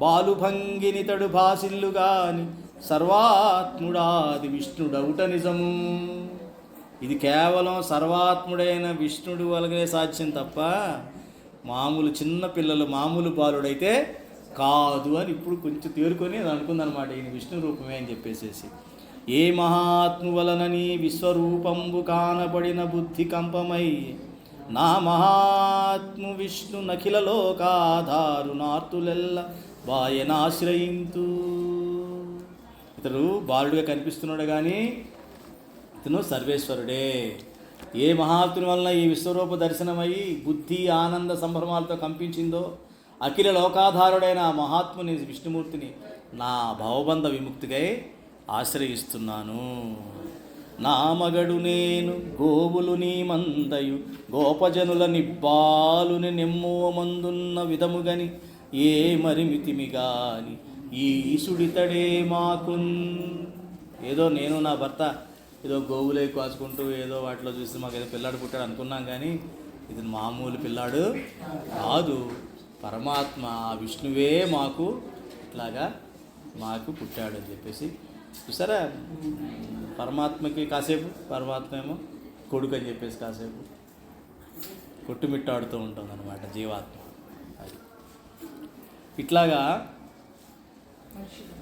బాలుభంగినితడు భాసిల్లు గాని సర్వాత్ముడాది విష్ణుడౌట నిజము. ఇది కేవలం సర్వాత్ముడైన విష్ణుడు వలనే సాధ్యం తప్ప మామూలు చిన్న పిల్లలు మామూలు బాలుడైతే కాదు అని ఇప్పుడు కొంచెం తేరుకొని అనుకుందనమాట, ఈయన విష్ణు రూపమే అని చెప్పేసేసి. ఏ మహాత్ము వలన నీ విశ్వరూపంబు కానబడిన బుద్ధి కంపమై నా మహాత్ము విష్ణు నఖిల లోకాధారు నార్తులెల్ల బాయనాశ్రయింతు. ఇతడు బాలుడిగా కనిపిస్తున్నాడు కానీ ఇతను సర్వేశ్వరుడే. ఏ మహాత్ముని వలన ఈ విశ్వరూప దర్శనమయ్యి బుద్ధి ఆనంద సంభ్రమాలతో కంపించిందో అఖిల లోకాధారుడైన ఆ మహాత్ముని విష్ణుమూర్తిని నా భవబంధ విముక్తికై ఆశ్రయిస్తున్నాను. నా మగడు నేను గోవులు నీ మందయు గోపజనుల నిబ్బాలుని నెమ్మోమందున్న విధముగని ఏ మరిమితిమి గాని ఈశుడితడే మాకున్. ఏదో నేను నా భర్త ఏదో గోవులే కాచుకుంటూ ఏదో వాటిలో చూసి మాకు ఏదో పిల్లాడు పుట్టాడు అనుకున్నాం కానీ ఇది మామూలు పిల్లాడు కాదు. పరమాత్మ విష్ణువే మాకు ఇట్లాగా మాకు పుట్టాడు అని చెప్పేసి చూసారా. పరమాత్మకి కాసేపు పరమాత్మ ఏమో కొడుకు అని చెప్పేసి కాసేపు కొట్టుమిట్టాడుతూ ఉంటుంది అన్నమాట జీవాత్మ. అది ఇట్లాగా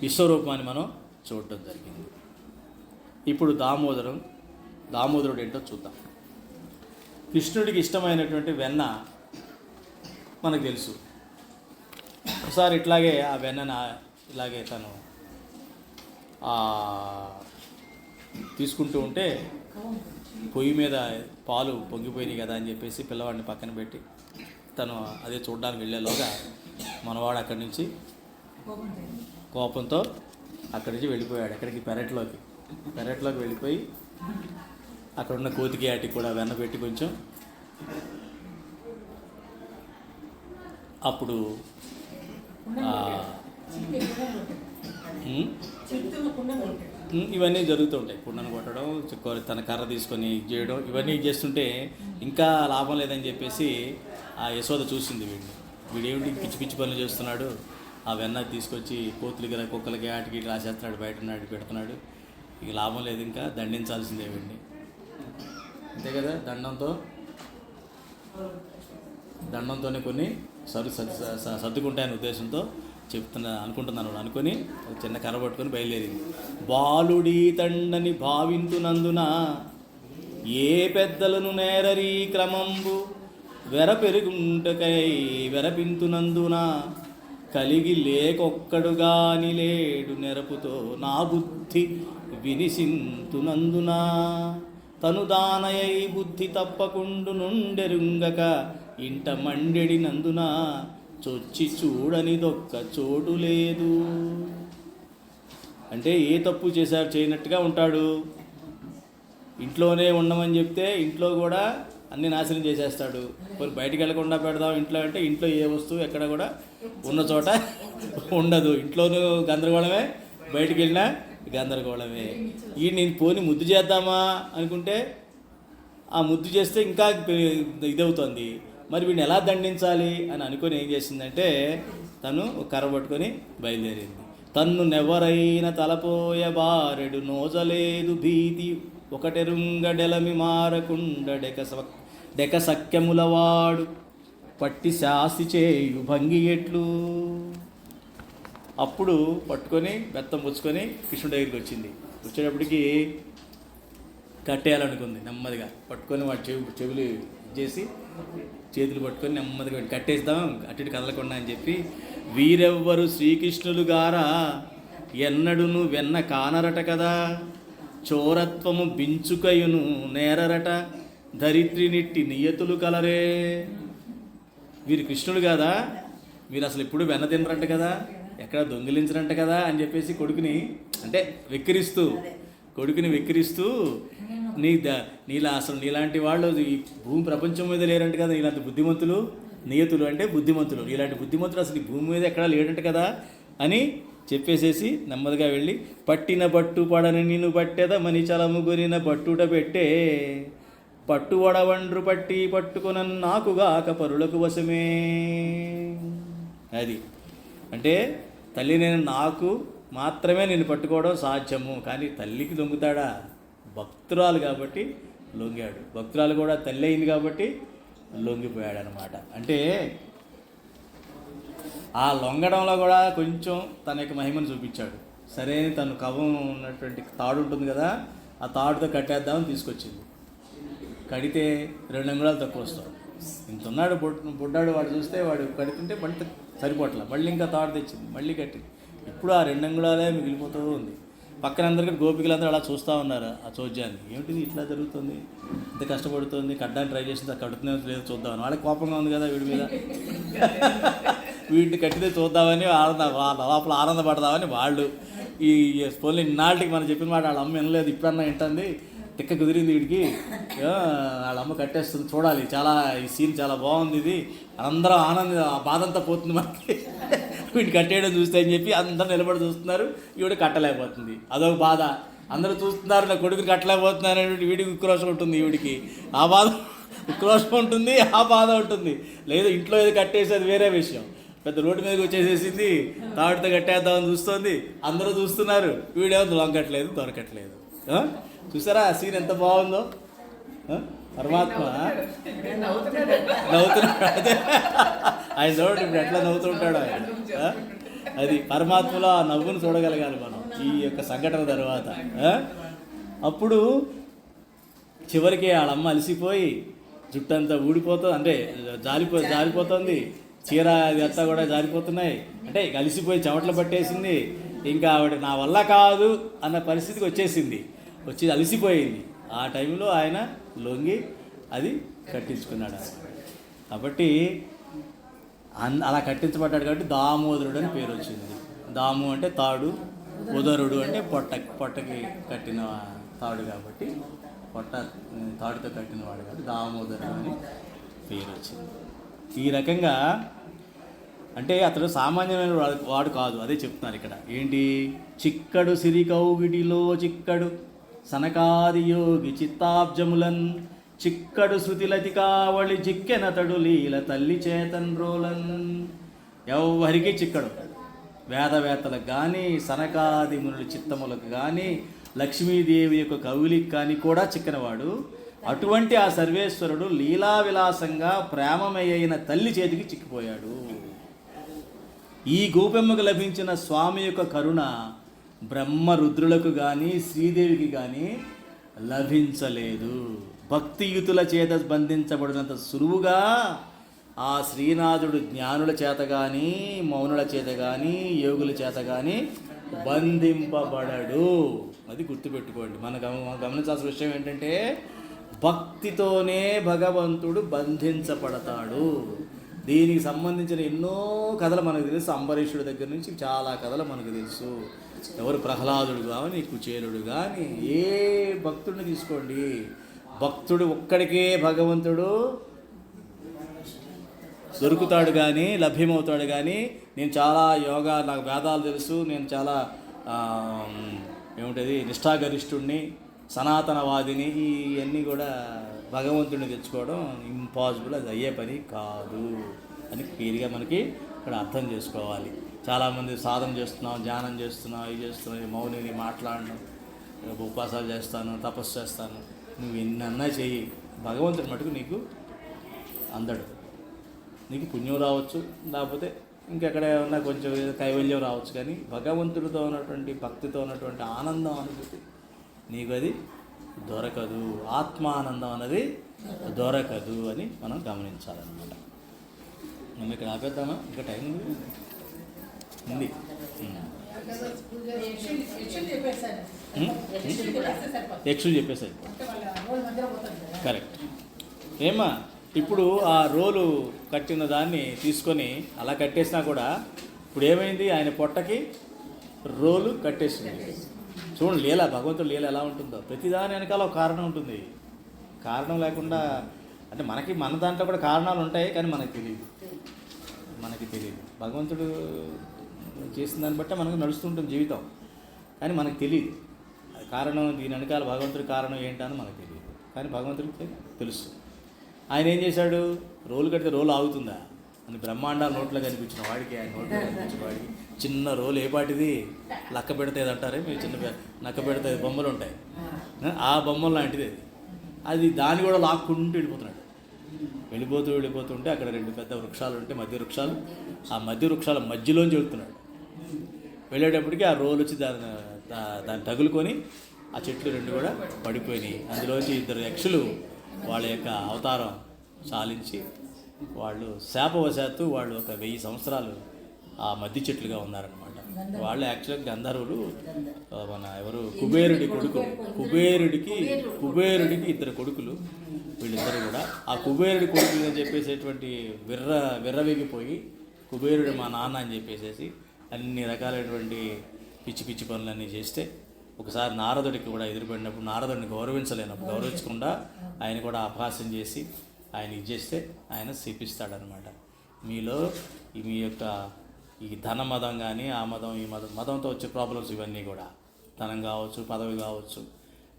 విశ్వరూపాన్ని మనం చూడటం జరిగింది. ఇప్పుడు దామోదరుడు ఏంటో చూద్దాం. కృష్ణుడికి ఇష్టమైనటువంటి వెన్న మనకు తెలుసు. ఒకసారి ఇట్లాగే ఆ వెన్నను ఇలాగే తను తీసుకుంటూ ఉంటే పొయ్యి మీద పాలు పొంగిపోయినాయి కదా అని చెప్పేసి పిల్లవాడిని పక్కన పెట్టి తను అదే చూడడానికి వెళ్ళేలోగా మనవాడు అక్కడి నుంచి కోపంతో అక్కడి నుంచి వెళ్ళిపోయాడు. ఎక్కడికి పెరట్లోకి వెళ్ళిపోయి అక్కడున్న కోతికి ఆటికి కూడా వెన్న పెట్టి కొంచెం అప్పుడు ఇవన్నీ జరుగుతుంటాయి. కుండను కొట్టడం, తన కర్ర తీసుకొని చేయడం, ఇవన్నీ చేస్తుంటే ఇంకా లాభం లేదని చెప్పేసి ఆ యశోద చూసింది వీడేమిటి పిచ్చి పిచ్చి పనులు చేస్తున్నాడు, ఆ వెన్న తీసుకొచ్చి కోతులకి కుక్కలకి ఆటికి రాసేస్తున్నాడు, బయట నాటి పెడుతున్నాడు, ఇక లాభం లేదు, ఇంకా దండించాల్సిందే వీడిని, అంతే కదా. దండంతోనే కొన్ని సర్దుకుంటాయనే ఉద్దేశంతో అనుకుంటున్నాను అనుకొని చిన్న కర్ర పట్టుకొని బయలుదేరింది. బాలుడి తండని భావింతునందున ఏ పెద్దలను నేరరీ క్రమంబు వెరపెరుగుంటకై వెరపింతునందున కలిగి లేకొక్కడుగాని లేడు నెరపుతో నా బుద్ధి వినిసింతునందున తను దానయై బుద్ధి తప్పకుండు నుండెరుంగక ఇంట మండెడినందున చొచ్చి చూడనిదొక్క చోటు లేదు. అంటే ఏ తప్పు చేయనట్టుగా ఉంటాడు. ఇంట్లోనే ఉండమని చెప్తే ఇంట్లో కూడా అన్ని నాశనం చేసేస్తాడు. కొన్ని బయటికి వెళ్ళకుండా పెడదాం ఇంట్లో అంటే ఇంట్లో ఏ వస్తువు ఎక్కడ కూడా ఉన్న చోట ఉండదు. ఇంట్లోనూ గందరగోళమే, బయటికి వెళ్ళినా గందరగోళమే. ఈ నేను పోని ముద్దు చేద్దామా అనుకుంటే ఆ ముద్దు చేస్తే ఇంకా ఇదవుతుంది. మరి వీడిని ఎలా దండించాలి అని అనుకొని ఏం చేసిందంటే తను కర్ర పట్టుకొని బయలుదేరింది. తన్ను నెవరైన తలపోయ బారెడు నోజలేదు భీతి ఒకటెరుంగడెలమి మారకుండ డెక సఖ్యములవాడు పట్టి శాస్తి చేయు భంగి ఎట్లు. అప్పుడు పట్టుకొని బెత్తం పుచ్చుకొని కృష్ణుడి దగ్గరికి వచ్చింది. వచ్చేటప్పటికి కట్టేయాలనుకుంది. నెమ్మదిగా పట్టుకొని వాడి చెవులు చేసి చేతులు పట్టుకొని నెమ్మదిగా కట్టేద్దాం అటు కదలకుండా అని చెప్పి, వీరెవ్వరు శ్రీకృష్ణులు గారా ఎన్నడును వెన్న కానరట కదా, చోరత్వము బించుకయును నేరరట ధరిత్రినిట్టి నియతులు కలరే. వీరు కృష్ణుడు కాదా, మీరు అసలు ఎప్పుడు వెన్న తినరంట కదా, ఎక్కడ దొంగిలించరంట కదా అని చెప్పేసి కొడుకుని అంటే కొడుకుని వెక్కిరిస్తూ నీలా అసలు నీలాంటి వాళ్ళు ఈ భూమి ప్రపంచం మీద లేరంట కదా, నీలాంటి బుద్ధిమంతులు, నియతులు అంటే బుద్ధిమంతులు, ఇలాంటి బుద్ధిమంతులు అసలు ఈ భూమి మీద ఎక్కడా లేడంట కదా అని చెప్పేసేసి నెమ్మదిగా వెళ్ళి పట్టిన పట్టు పడని నిన్ను పట్టెద మనిచలము గురిన పట్టుట పెట్టే పట్టువడవండ్రు పట్టి పట్టుకొన నాకుగాక పరులకు వశమే. అది అంటే తల్లి నేను నాకు మాత్రమే నేను పట్టుకోవడం సాధ్యము, కానీ తల్లికి లొంగుతాడా? భక్తురాలు కాబట్టి లొంగాడు. భక్తురాలు కూడా తల్లి అయింది కాబట్టి లొంగిపోయాడు అనమాట. అంటే ఆ లొంగడంలో కూడా కొంచెం తన యొక్క మహిమను చూపించాడు. సరే అని తను కవం ఉన్నటువంటి తాడు ఉంటుంది కదా, ఆ తాడుతో కట్టేద్దామని తీసుకొచ్చింది. కడితే 2 అంగుళాలు తక్కువ వస్తాడు. ఇంత ఉన్నాడు బుడ్డాడు, వాడు చూస్తే వాడు కడుతుంటే మళ్ళీ సరిపోట్ల, మళ్ళీ ఇంకా తాడు తెచ్చింది, మళ్ళీ కట్టింది. ఇప్పుడు ఆ 2 అంగుళాలే మిగిలిపోతూ ఉంది. పక్కన అందరికీ గోపికలందరూ అలా చూస్తూ ఉన్నారు ఆ చోద్యాన్ని. ఏమిటిది ఇట్లా జరుగుతుంది, ఇంత కష్టపడుతుంది, కట్టడానికి ట్రై చేసింది, కడుతున్నా లేదు చూద్దామని. వాళ్ళకి కోపంగా ఉంది కదా వీడి మీద, వీటిని కట్టితే చూద్దామని లోపల ఆనందపడదామని వాళ్ళు. ఈ పోనీ ఇన్నాళ్ళకి మనం చెప్పిన మాట వాళ్ళ అమ్మ వినలేదు, ఇప్పుడన్నా వింటుంది. తిక్క కుదిరింది వీడికి, వాళ్ళ అమ్మ కట్టేస్తుంది, చూడాలి, చాలా ఈ సీన్ చాలా బాగుంది, ఇది అందరూ ఆ బాధంతా పోతుంది మనకి వీడిని కట్టేయడం చూస్తే అని చెప్పి అందరూ నిలబడి చూస్తున్నారు. ఈవిడ కట్టలేకపోతుంది, అదొక బాధ. అందరూ చూస్తున్నారు, నా కొడుకుని కట్టలేకపోతున్నారు అనేటువంటి వీడికి ఉక్రోషం ఉంటుంది, ఈవిడికి ఆ బాధ ఉక్రోషం ఉంటుంది, ఆ బాధ ఉంటుంది. లేదు ఇంట్లో ఏదో కట్టేసి అది వేరే విషయం. పెద్ద రోడ్డు మీదకి వచ్చేసేసింది, తాడుతో కట్టేద్దామని చూస్తుంది, అందరూ చూస్తున్నారు, వీడేమో దొంగట్లేదు, దొరకట్లేదు. చూసారా ఆ సీన్ ఎంత బాగుందో. పరమాత్మ నవ్వుతున్నాడు, అదే ఆయన చూడండి ఇప్పుడు ఎట్లా నవ్వుతుంటాడు ఆయన. అది పరమాత్మలో ఆ నవ్వును చూడగలగాలి మనం ఈ యొక్క సంఘటన తర్వాత. అప్పుడు చివరికి వాళ్ళమ్మ అలసిపోయి జుట్టంతా ఊడిపోతుంది, అంటే జారిపోతుంది, చీర అది అంతా కూడా జారిపోతున్నాయి, అంటే అలసిపోయి చెమటలు పట్టేసింది. ఇంకా ఆవిడ నా వల్ల కాదు అన్న పరిస్థితికి వచ్చేసింది, వచ్చి అలసిపోయింది. ఆ టైంలో ఆయన లొంగి అది కట్టించుకున్నాడు. కాబట్టి అలా కట్టించబడ్డాడు కాబట్టి దామోదరుడు అని పేరు వచ్చింది. దాము అంటే తాడు, ఉదరుడు అంటే పొట్టకి కట్టిన తాడు కాబట్టి తాడుతో కట్టినవాడు కాబట్టి దామోదరుడు అని పేరు వచ్చింది. ఈ రకంగా అంటే అతడు సామాన్యమైన వాడు కాదు, అదే చెప్తున్నారు ఇక్కడ. ఏంటి? చిక్కడు సిరికౌగిడిలో చిక్కడు సనకాది యోగి చిత్తాబ్జములన్ చిక్కడు శృతిలతి కావళి జిక్కెనతడు లీల తల్లి చేతన్ రోలన్. ఎవరికి చిక్కడు, వేదవేత్తలకు కానీ సనకాది మునుల చిత్తములకు కానీ లక్ష్మీదేవి యొక్క కవులికి కానీ కూడా చిక్కనవాడు. అటువంటి ఆ సర్వేశ్వరుడు లీలా విలాసంగా ప్రేమమయ్యైన తల్లి చేతికి చిక్కిపోయాడు. ఈ గోపెమ్మకు లభించిన స్వామి యొక్క కరుణ బ్రహ్మ రుద్రులకు కానీ శ్రీదేవికి కానీ లభించలేదు. భక్తియుతుల చేత బంధించబడినంత సులువుగా ఆ శ్రీనాథుడు జ్ఞానుల చేత కానీ మౌనుల చేత కానీ యోగుల చేత కానీ బంధింపబడడు. అది గుర్తుపెట్టుకోండి. మన గమనించాల్సిన విషయం ఏంటంటే భక్తితోనే భగవంతుడు బంధించబడతాడు. దీనికి సంబంధించిన ఎన్నో కథలు మనకు తెలుసు. అంబరీషుడి దగ్గర నుంచి చాలా కథలు మనకు తెలుసు. ఎవరు ప్రహ్లాదుడు కానీ కుచేలుడు కానీ ఏ భక్తుడిని తీసుకోండి, భక్తుడు ఒక్కడికే భగవంతుడు దొరుకుతాడు కానీ లభ్యమవుతాడు. కానీ నేను చాలా యోగా, నాకు వేదాలు తెలుసు, నేను చాలా ఏమిటది నిష్ఠాగరిష్ఠుడిని, సనాతనవాదిని, ఇవన్నీ కూడా భగవంతుడిని తెచ్చుకోవడం ఇంపాసిబుల్, అది అయ్యే పని కాదు అని క్లియర్గా మనకి ఇక్కడ అర్థం చేసుకోవాలి. చాలామంది సాధన చేస్తున్నాం, ధ్యానం చేస్తున్నాం, ఇది చేస్తున్నాం, మౌనిని మాట్లాడడం, ఉపవాసాలు చేస్తాను, తపస్సు చేస్తాను, నువ్వు ఎన్నన్నా చెయ్యి, భగవంతుడి మటుకు నీకు అందడు. నీకు పుణ్యం రావచ్చు, లేకపోతే ఇంకెక్కడ ఏమన్నా కొంచెం కైవల్యం రావచ్చు, కానీ భగవంతుడితో ఉన్నటువంటి భక్తితో ఉన్నటువంటి ఆనందం అనుభూతి నీకు అది దొరకదు. ఆత్మానందం అనేది దొరకదు అని మనం గమనించాలన్నమాట. మనం ఇక్కడ ఆపేద్దామా? ఇంకా టైం ఉంది. యక్షులు చెప్పేసాయి, కరెక్ట్. ఏమా ఇప్పుడు ఆ రోలు కట్టిన దాన్ని తీసుకొని అలా కట్టేసినా కూడా ఇప్పుడు ఏమైంది, ఆయన పొట్టకి రోలు కట్టేసింది. చూడండి లీల, భగవంతుడు లీల ఎలా ఉంటుందో. ప్రతిదాని వెనకాల ఒక కారణం ఉంటుంది. కారణం లేకుండా అంటే మనకి మన దాంట్లో కూడా కారణాలు ఉంటాయి, కానీ మనకు తెలియదు. భగవంతుడు చేసిన దాన్ని బట్టే మనకు నడుస్తుంటుంది జీవితం, కానీ మనకు తెలియదు కారణం. దీని వెనకాల భగవంతుడి కారణం ఏంటని మనకు తెలియదు, కానీ భగవంతుడికి తెలుసు. ఆయన ఏం చేశాడు, రోలు కడితే రోలు ఆగుతుందా అని బ్రహ్మాండాలు నోట్లో కనిపించిన వాడికి, ఆయన నోట్లో కనిపించిన వాడికి చిన్న రోలు ఏపాటిది, లక్క పెడతాయి అంటారే మీరు, చిన్న నక్క పెడతాయి బొమ్మలు ఉంటాయి, ఆ బొమ్మలు లాంటిది అది. దాన్ని కూడా లాక్కుంటూ వెళ్ళిపోతుంటే అక్కడ 2 పెద్ద వృక్షాలు ఉంటే, మధ్య వృక్షాలు, ఆ మధ్య వృక్షాల మధ్యలోంచి వెళ్తున్నాడు. వెళ్ళేటప్పటికి ఆ రోలు వచ్చి దాన్ని తగులుకొని ఆ చెట్లు రెండు కూడా పడిపోయినాయి. అందులోంచి ఇద్దరు యక్షులు వాళ్ళ యొక్క అవతారం సాలించి వాళ్ళు శాపవశాత్తు వాళ్ళు ఒక 1000 సంవత్సరాలు ఆ మధ్య చెట్లుగా ఉన్నారనమాట. వాళ్ళు యాక్చువల్గా గంధర్వులు. మన ఎవరు కుబేరుడి కొడుకు, కుబేరుడికి ఇద్దరు కొడుకులు వీళ్ళిద్దరు కూడా. ఆ కుబేరుడి కొడుకులు అని చెప్పేసేటువంటి విర్రవీగిపోయి కుబేరుడు మా నాన్న అని చెప్పేసేసి అన్ని రకాలైనటువంటి పిచ్చి పిచ్చి పనులన్నీ చేస్తే ఒకసారి నారదుడికి కూడా ఎదురుపడినప్పుడు నారదుడిని గౌరవించకుండా ఆయన కూడా అపహాస్యం చేసి ఆయన ఇచ్చేస్తే ఆయన శపిస్తాడనమాట. మీలో మీ యొక్క ఈ ధన మదం కానీ ఆ మదం ఈ మదంతో వచ్చే ప్రాబ్లమ్స్ ఇవన్నీ కూడా ధనం కావచ్చు, పదవి కావచ్చు,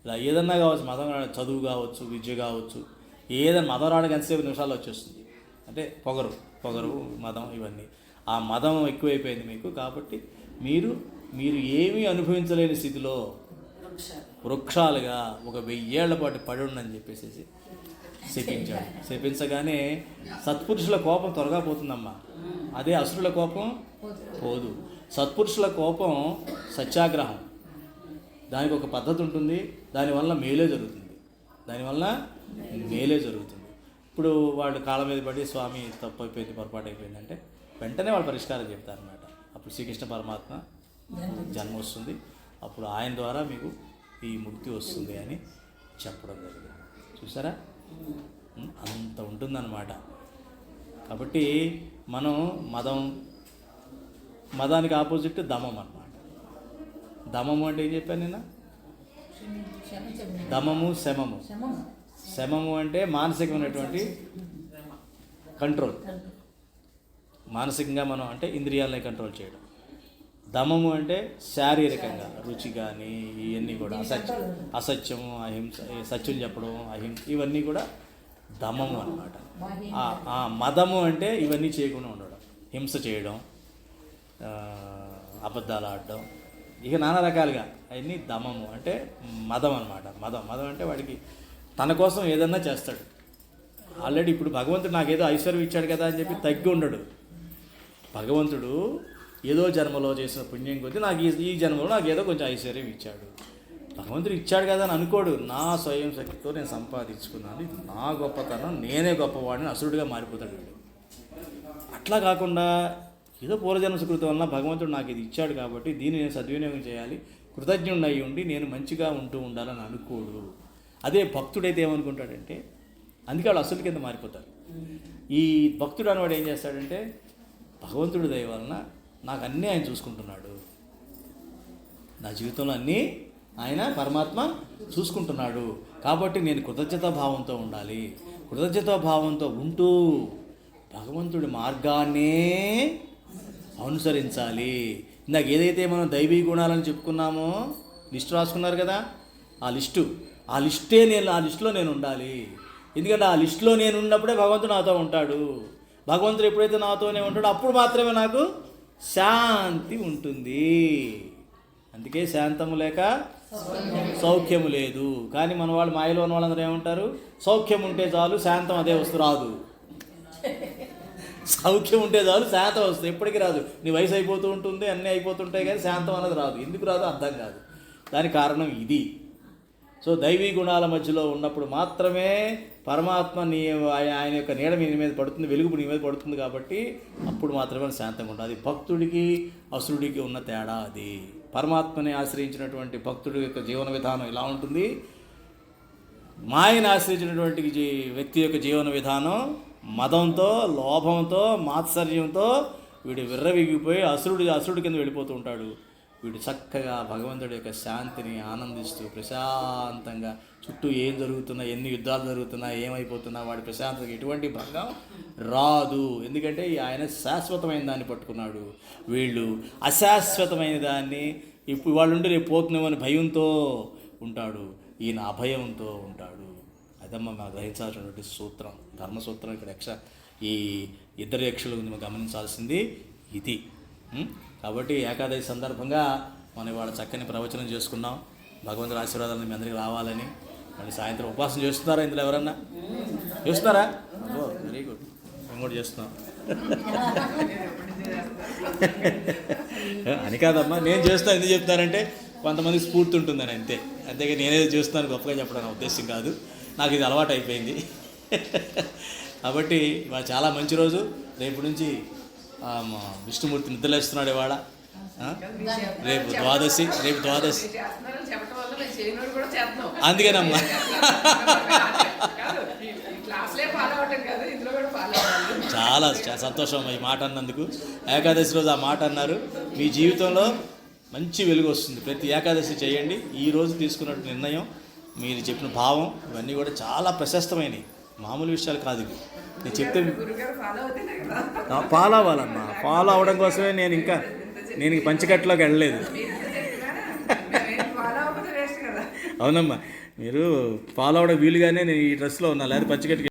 ఇలా ఏదన్నా కావచ్చు, మదం చదువు కావచ్చు, విద్య కావచ్చు, ఏదైనా మదం రావడానికి ఎంతసేపు నిమిషాలు వచ్చేస్తుంది. అంటే పొగరు మదం ఇవన్నీ ఆ మదం ఎక్కువైపోయింది మీకు. కాబట్టి మీరు ఏమీ అనుభవించలేని స్థితిలో వృక్షాలుగా ఒక 1000 ఏళ్ల పాటు పడి ఉండని చెప్పేసి శపించాడు. శపించగానే సత్పురుషుల కోపం త్వరగా పోతుందమ్మా, అదే అసురుల కోపం పోదు. సత్పురుషుల కోపం సత్యాగ్రహం, దానికి ఒక పద్ధతి ఉంటుంది, దానివల్ల మేలే జరుగుతుంది. ఇప్పుడు వాళ్ళు కాళ్ళ మీద పడి స్వామి తప్పు అయిపోయింది, పొరపాటు అయిపోయిందంటే వెంటనే వాళ్ళు పరిష్కారం చెప్తారన్నమాట. అప్పుడు శ్రీకృష్ణ పరమాత్మ జన్మ వస్తుంది, అప్పుడు ఆయన ద్వారా మీకు ఈ ముక్తి వస్తుంది అని చెప్పడం జరిగింది. చూసారా, అంత ఉంటుందన్నమాట. కాబట్టి మనం మదానికి ఆపోజిట్ దమం అన్నమాట. దమము అంటే ఏం చెప్పాను నేను? దమము శమము అంటే మానసికమైనటువంటి కంట్రోల్, మానసికంగా మనం అంటే ఇంద్రియాలని కంట్రోల్ చేయడం. దమము అంటే శారీరకంగా రుచి కానీ ఇవన్నీ కూడా అసత్యము, అహింస, సత్యం చెప్పడం, అహింస, ఇవన్నీ కూడా దమము అన్నమాట. మదము అంటే ఇవన్నీ చేయకుండా ఉండడం, హింస చేయడం, అబద్ధాలు ఆడడం, ఇక నానా రకాలుగా అవన్నీ దమము అంటే మదం అన్నమాట. మదం అంటే వాడికి తన కోసం ఏదన్నా చేస్తాడు. ఆల్రెడీ ఇప్పుడు భగవంతుడు నాకేదో ఐశ్వర్యం ఇచ్చాడు కదా అని చెప్పి తగ్గి ఉండడు. భగవంతుడు ఏదో జన్మలో చేసిన పుణ్యం కొద్దీ నాకు ఈ జన్మలో నాకు ఏదో కొంచెం ఐశ్వర్యం ఇచ్చాడు. భగవంతుడు ఇచ్చాడు కదా అని అనుకోడు. నా స్వయం శక్తితో నేను సంపాదించుకున్నాను, ఇది నా గొప్పతనం, నేనే గొప్పవాడిని అసురుడిగా మారిపోతాడు వీడు. అట్లా కాకుండా ఏదో పూర్వజన్మ సుకృతం వల్ల భగవంతుడు నాకు ఇది ఇచ్చాడు కాబట్టి దీన్ని నేను సద్వినియోగం చేయాలి, కృతజ్ఞుడై ఉండి నేను మంచిగా ఉంటూ ఉండాలని అనుకోడు. అదే భక్తుడైతే ఏమనుకుంటాడంటే, అందుకే వాళ్ళు అసురుల కింద మారిపోతారు. ఈ భక్తుడు అనేవాడు ఏం చేస్తాడంటే, భగవంతుడి దయ వలన నాకు అన్నీ ఆయన చూసుకుంటున్నాడు, నా జీవితంలో అన్నీ ఆయన పరమాత్మ చూసుకుంటున్నాడు కాబట్టి నేను కృతజ్ఞతాభావంతో ఉండాలి. కృతజ్ఞతాభావంతో ఉంటూ భగవంతుడి మార్గాన్నే అనుసరించాలి. ఇందాక ఏదైతే మనం దైవీ గుణాలని చెప్పుకున్నామో లిస్టు రాసుకున్నారు కదా, ఆ లిస్టులో నేను ఉండాలి. ఎందుకంటే ఆ లిస్టులో నేను ఉన్నప్పుడే భగవంతుడు నాతో ఉంటాడు. భగవంతుడు ఎప్పుడైతే నాతోనే ఉంటాడో అప్పుడు మాత్రమే నాకు శాంతి ఉంటుంది. అందుకే శాంతము లేక సౌఖ్యము లేదు. కానీ మన వాళ్ళు మాయలో ఉన్న వాళ్ళందరూ ఏమంటారు, సౌఖ్యం ఉంటే చాలు శాంతం అదే వస్తు రాదు. సౌఖ్యం ఉంటే చాలు శాంతం వస్తుంది, ఎప్పటికీ రాదు. నీ వయసు అయిపోతూ ఉంటుంది, అన్నీ అయిపోతుంటాయి, కానీ శాంతం అన్నది రాదు. ఎందుకు రాదు అర్థం కాదు. దానికి కారణం ఇది. సో దైవీ గుణాల మధ్యలో ఉన్నప్పుడు మాత్రమే పరమాత్మ ఆయన యొక్క నీడ నీ మీద పడుతుంది, వెలుగు నీ మీద పడుతుంది. కాబట్టి అప్పుడు మాత్రమే శాంతంగా ఉంటుంది. అది భక్తుడికి అసురుడికి ఉన్న తేడా అది. పరమాత్మని ఆశ్రయించినటువంటి భక్తుడి యొక్క జీవన విధానం ఇలా ఉంటుంది, మాయని ఆశ్రయించినటువంటి వ్యక్తి యొక్క జీవన విధానం మదంతో, లోభంతో, మాత్సర్యంతో వీడు విర్రవీగిపోయి అసురుడి కింద వెళ్ళిపోతూ ఉంటాడు. వీడు చక్కగా భగవంతుడి యొక్క శాంతిని ఆనందిస్తూ ప్రశాంతంగా చుట్టూ ఏం జరుగుతున్నా, ఎన్ని యుద్ధాలు జరుగుతున్నా, ఏమైపోతున్నా వాడి ప్రశాంతతకి ఎటువంటి భంగం రాదు. ఎందుకంటే ఆయన శాశ్వతమైన దాన్ని పట్టుకున్నాడు, వీళ్ళు అశాశ్వతమైన దాన్ని ఇప్పుడు వాళ్ళు ఉండి రేపు పోతున్నామని భయంతో ఉంటాడు, ఈయన అభయంతో ఉంటాడు. అదమ్మ మనం గ్రహించాల్సినటువంటి సూత్రం, ధర్మసూత్రం. ఇక్కడ ఈ ఇద్దరు యక్షుల గురించి గమనించాల్సింది ఇది. కాబట్టి ఏకాదశి సందర్భంగా మనం ఇవాళ చక్కని ప్రవచనం చేసుకున్నాం. భగవంతుడి ఆశీర్వాదాలను మీ అందరికీ రావాలని. మళ్ళీ సాయంత్రం ఉపవాసం చేస్తున్నారా ఇందులో ఎవరన్నా? చేస్తున్నారా? వెరీ గుడ్, మేము కూడా చేస్తున్నాం. అని కాదమ్మా, నేను చేస్తాను ఎందుకు చెప్తానంటే కొంతమందికి స్ఫూర్తి ఉంటుందని అంతే. అంతేగా నేనేదో చేస్తున్నాను గొప్పగా చెప్పడం నా ఉద్దేశం కాదు, నాకు ఇది అలవాటు అయిపోయింది. కాబట్టి ఇవాళ చాలా మంచి రోజు. రేపు నుంచి విష్ణుమూర్తి నిద్రలేస్తున్నాడు ఇవాళ. రేపు ద్వాదశి. అందుకేనమ్మా. చాలా సంతోషం ఈ మాట అన్నందుకు. ఏకాదశి రోజు ఆ మాట అన్నారు. మీ జీవితంలో మంచి వెలుగు వస్తుంది. ప్రతి ఏకాదశి చేయండి. ఈ రోజు తీసుకున్న నిర్ణయం, మీరు చెప్పిన భావం, ఇవన్నీ కూడా చాలా ప్రశస్తమైనవి, మామూలు విషయాలు కాదు ఇవి. నేను చెప్తే ఫాలో అవ్వాలమ్మా. ఫాలో అవ్వడం కోసమే నేను పంచకట్టులోకి వెళ్ళలేదు. అవునమ్మా, మీరు ఫాలో అవ్వడం వీలుగానే నేను ఈ డ్రెస్లో ఉన్నా, లేదా పంచకట్టుకి